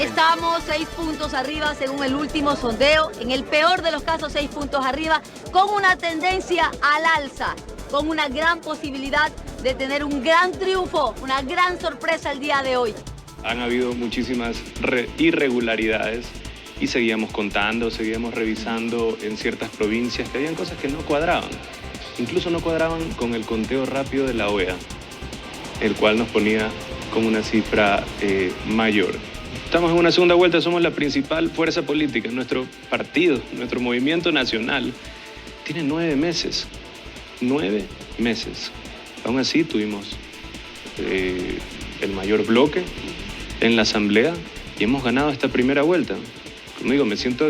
Estamos 6 puntos arriba según el último sondeo, en el peor de los casos 6 puntos arriba, con una tendencia al alza, con una gran posibilidad de tener un gran triunfo, una gran sorpresa el día de hoy. Han habido muchísimas irregularidades y seguíamos contando, seguíamos revisando en ciertas provincias que habían cosas que no cuadraban. Incluso no cuadraban con el conteo rápido de la OEA, el cual nos ponía con una cifra mayor. Estamos en una segunda vuelta, somos la principal fuerza política. Nuestro partido, nuestro movimiento nacional, tiene 9 meses. 9 meses. Aún así tuvimos el mayor bloque en la asamblea y hemos ganado esta primera vuelta. Como digo, me siento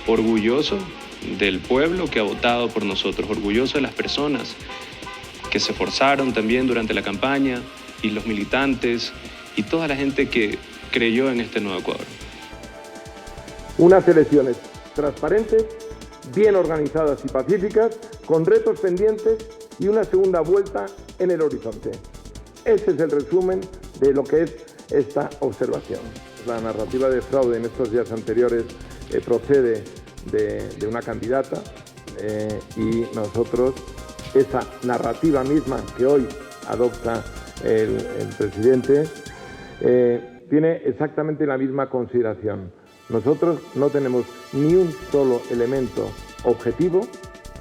orgulloso del pueblo que ha votado por nosotros, orgulloso de las personas que se esforzaron también durante la campaña y los militantes y toda la gente que creyó en este nuevo Ecuador. Unas elecciones transparentes, bien organizadas y pacíficas, con retos pendientes y una segunda vuelta en el horizonte. Ese es el resumen de lo que es esta observación. La narrativa de fraude en estos días anteriores procede de una candidata y nosotros, esa narrativa misma que hoy adopta el presidente, tiene exactamente la misma consideración. Nosotros no tenemos ni un solo elemento objetivo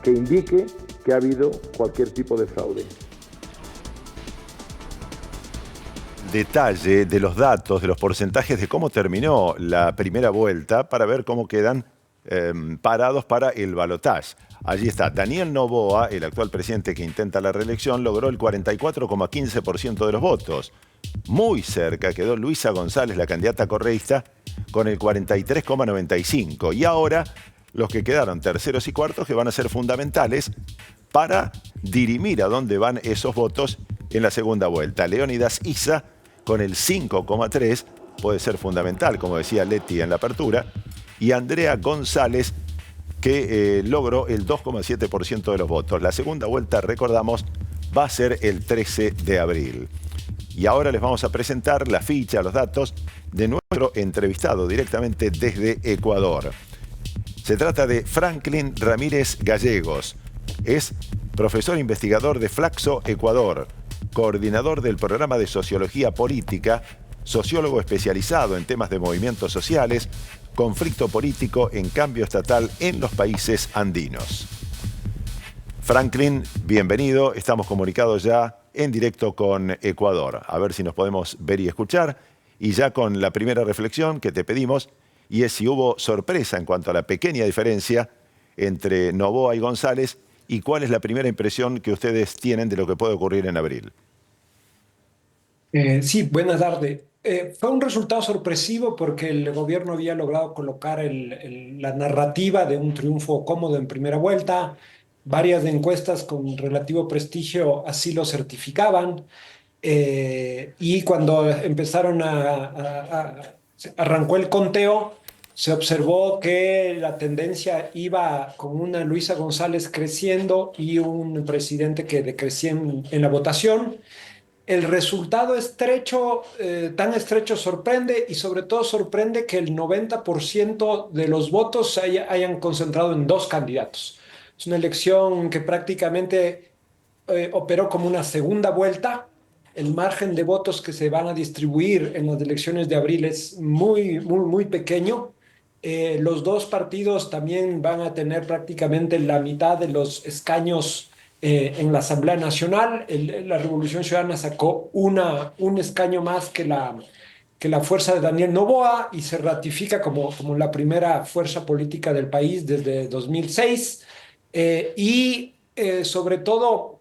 que indique que ha habido cualquier tipo de fraude. Detalle de los datos, de los porcentajes de cómo terminó la primera vuelta para ver cómo quedan parados para el balotaje. Allí está, Daniel Noboa, el actual presidente que intenta la reelección, logró el 44,15% de los votos. Muy cerca quedó Luisa González, la candidata correísta, con el 43,95%. Y ahora los que quedaron terceros y cuartos, que van a ser fundamentales para dirimir a dónde van esos votos en la segunda vuelta. Leónidas Issa, con el 5,3%, puede ser fundamental, como decía Leti en la apertura, y Andrea González, que logró el 2,7% de los votos. La segunda vuelta, recordamos, va a ser el 13 de abril. Y ahora les vamos a presentar la ficha, los datos de nuestro entrevistado directamente desde Ecuador. Se trata de Franklin Ramírez Gallegos. Es profesor investigador de Flaxo Ecuador, coordinador del programa de Sociología Política, sociólogo especializado en temas de movimientos sociales, conflicto político en cambio estatal en los países andinos. Franklin, bienvenido. Estamos comunicados ya en directo con Ecuador. A ver si nos podemos ver y escuchar. Y ya con la primera reflexión que te pedimos, y es si hubo sorpresa en cuanto a la pequeña diferencia entre Noboa y González, y cuál es la primera impresión que ustedes tienen de lo que puede ocurrir en abril. Sí, buenas tardes. Fue un resultado sorpresivo porque el gobierno había logrado colocar la narrativa de un triunfo cómodo en primera vuelta. Varias encuestas con relativo prestigio así lo certificaban. Y cuando empezaron arrancó el conteo, se observó que la tendencia iba con una Luisa González creciendo y un presidente que decrecía en la votación. El resultado estrecho, tan estrecho sorprende, y sobre todo sorprende que el 90% de los votos se hayan concentrado en dos candidatos. Es una elección que prácticamente operó como una segunda vuelta. El margen de votos que se van a distribuir en las elecciones de abril es muy pequeño. Los dos partidos también van a tener prácticamente la mitad de los escaños en la Asamblea Nacional. La Revolución Ciudadana sacó un escaño más que la fuerza de Daniel Noboa y se ratifica como la primera fuerza política del país desde 2006. Sobre todo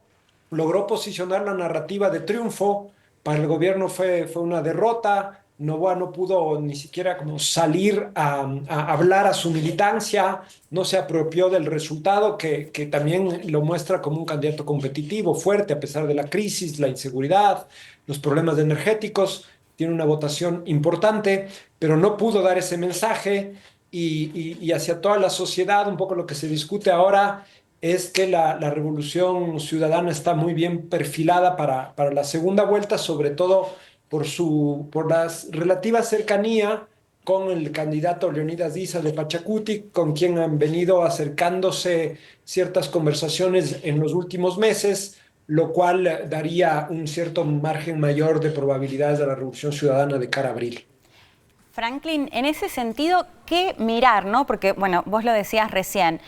logró posicionar la narrativa de triunfo. Para el gobierno fue una derrota. Noboa no pudo ni siquiera como salir a hablar a su militancia, no se apropió del resultado que también lo muestra como un candidato competitivo, fuerte, a pesar de la crisis, la inseguridad, los problemas energéticos. Tiene una votación importante, pero no pudo dar ese mensaje y hacia toda la sociedad. Un poco lo que se discute ahora es que la Revolución Ciudadana está muy bien perfilada para la segunda vuelta, sobre todo por la relativa cercanía con el candidato Leonidas Diza de Pachacuti, con quien han venido acercándose ciertas conversaciones en los últimos meses, lo cual daría un cierto margen mayor de probabilidades de la Revolución Ciudadana de cara a abril. Franklin, en ese sentido, ¿qué mirar, no? Porque, bueno, vos lo decías recién,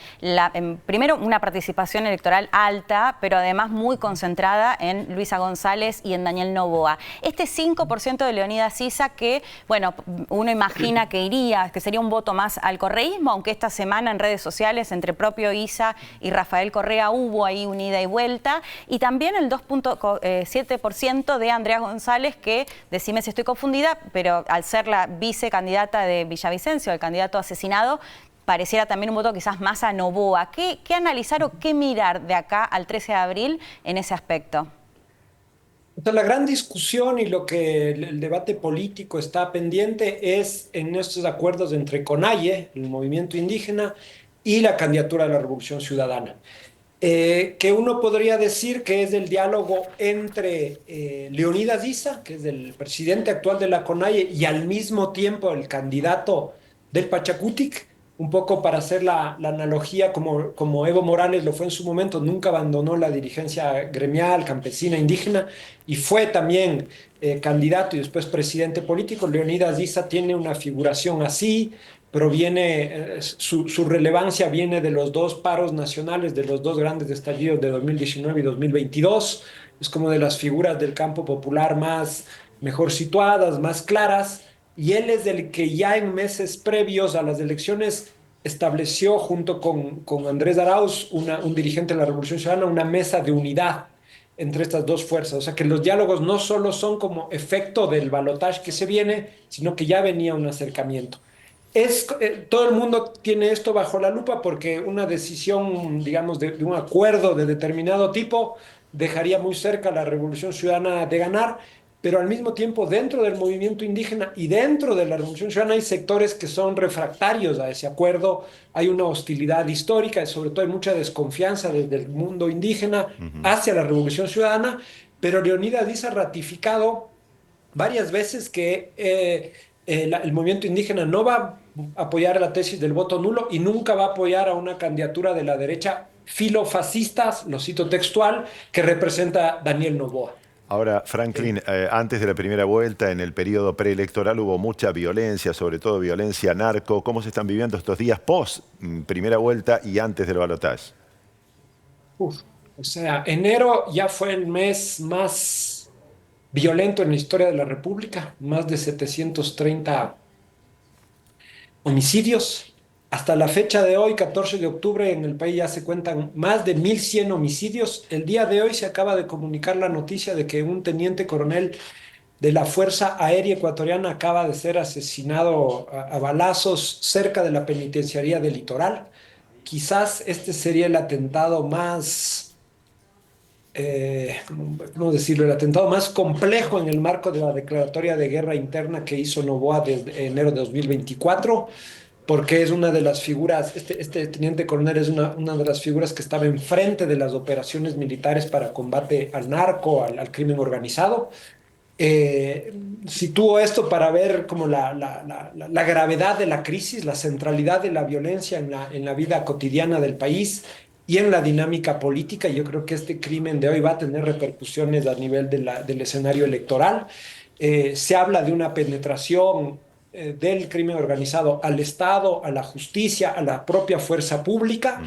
primero una participación electoral alta, pero además muy concentrada en Luisa González y en Daniel Noboa. Este 5% de Leonidas Diza que, bueno, uno imagina que iría, que sería un voto más al correísmo, aunque esta semana en redes sociales entre propio Issa y Rafael Correa hubo ahí una ida y vuelta, y también el 2.7% de Andrea González, que, decime si estoy confundida, pero al ser la vicecandidata de Villavicencio, el candidato asesinado, pareciera también un voto quizás más a Noboa. ¿Qué analizar o qué mirar de acá al 13 de abril en ese aspecto? Entonces, la gran discusión y lo que el debate político está pendiente es en estos acuerdos entre CONAIE, el movimiento indígena, y la candidatura de la Revolución Ciudadana. Que uno podría decir que es el diálogo entre Leonidas Diza, que es el presidente actual de la CONAIE, y al mismo tiempo el candidato del Pachacutic, un poco para hacer la analogía como Evo Morales lo fue en su momento, nunca abandonó la dirigencia gremial, campesina, indígena, y fue también candidato y después presidente político. Leonidas Diza tiene una figuración así, proviene, su relevancia viene de los dos paros nacionales, de los dos grandes estallidos de 2019 y 2022. Es como de las figuras del campo popular más mejor situadas, más claras, y él es el que ya en meses previos a las elecciones estableció junto con Andrés Arauz, un dirigente de la Revolución Ciudadana, una mesa de unidad entre estas dos fuerzas. O sea que los diálogos no solo son como efecto del balotaje que se viene, sino que ya venía un acercamiento. Todo el mundo tiene esto bajo la lupa porque una decisión, digamos, de un acuerdo de determinado tipo dejaría muy cerca a la Revolución Ciudadana de ganar, pero al mismo tiempo dentro del movimiento indígena y dentro de la Revolución Ciudadana hay sectores que son refractarios a ese acuerdo, hay una hostilidad histórica y sobre todo hay mucha desconfianza desde el mundo indígena hacia la Revolución Ciudadana, pero Leonidas Diza ha ratificado varias veces que el movimiento indígena no va a apoyar la tesis del voto nulo y nunca va a apoyar a una candidatura de la derecha filofascistas, lo cito textual, que representa Daniel Noboa. Ahora, Franklin, antes de la primera vuelta, en el periodo preelectoral hubo mucha violencia, sobre todo violencia narco. ¿Cómo se están viviendo estos días post primera vuelta y antes del balotaje? O sea, enero ya fue el mes más violento en la historia de la República, más de 730 homicidios. Hasta la fecha de hoy, 14 de octubre, en el país ya se cuentan más de 1.100 homicidios. El día de hoy se acaba de comunicar la noticia de que un teniente coronel de la Fuerza Aérea Ecuatoriana acaba de ser asesinado a balazos cerca de la penitenciaría del Litoral. Quizás este sería el atentado más, ¿cómo decirlo? El atentado más complejo en el marco de la declaratoria de guerra interna que hizo Noboa desde enero de 2024. Porque es una de las figuras, este teniente coronel es una de las figuras que estaba enfrente de las operaciones militares para combate al narco, al crimen organizado. Sitúo esto para ver como la gravedad de la crisis, la centralidad de la violencia en la vida cotidiana del país y en la dinámica política. Yo creo que este crimen de hoy va a tener repercusiones a nivel del escenario electoral. Se habla de una penetración del crimen organizado al Estado, a la justicia, a la propia fuerza pública.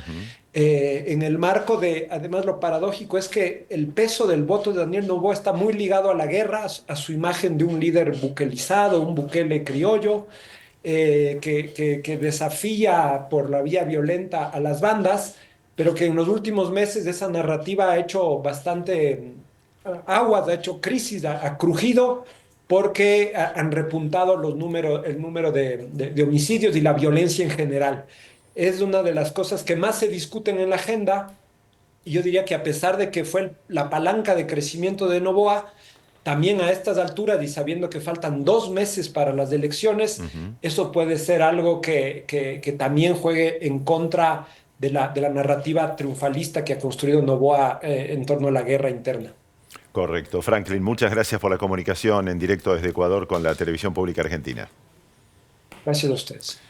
En el marco de, además lo paradójico es que el peso del voto de Daniel Noboa está muy ligado a la guerra, a su imagen de un líder buquelizado, un Bukele criollo, que desafía por la vía violenta a las bandas, pero que en los últimos meses esa narrativa ha hecho bastante aguas, ha hecho crisis, ha crujido, porque han repuntado el número de homicidios y la violencia en general. Es una de las cosas que más se discuten en la agenda, y yo diría que a pesar de que fue la palanca de crecimiento de Noboa, también a estas alturas y sabiendo que faltan 2 meses para las elecciones, eso puede ser algo que también juegue en contra de la narrativa triunfalista que ha construido Noboa en torno a la guerra interna. Correcto. Franklin, muchas gracias por la comunicación en directo desde Ecuador con la Televisión Pública Argentina. Gracias a ustedes.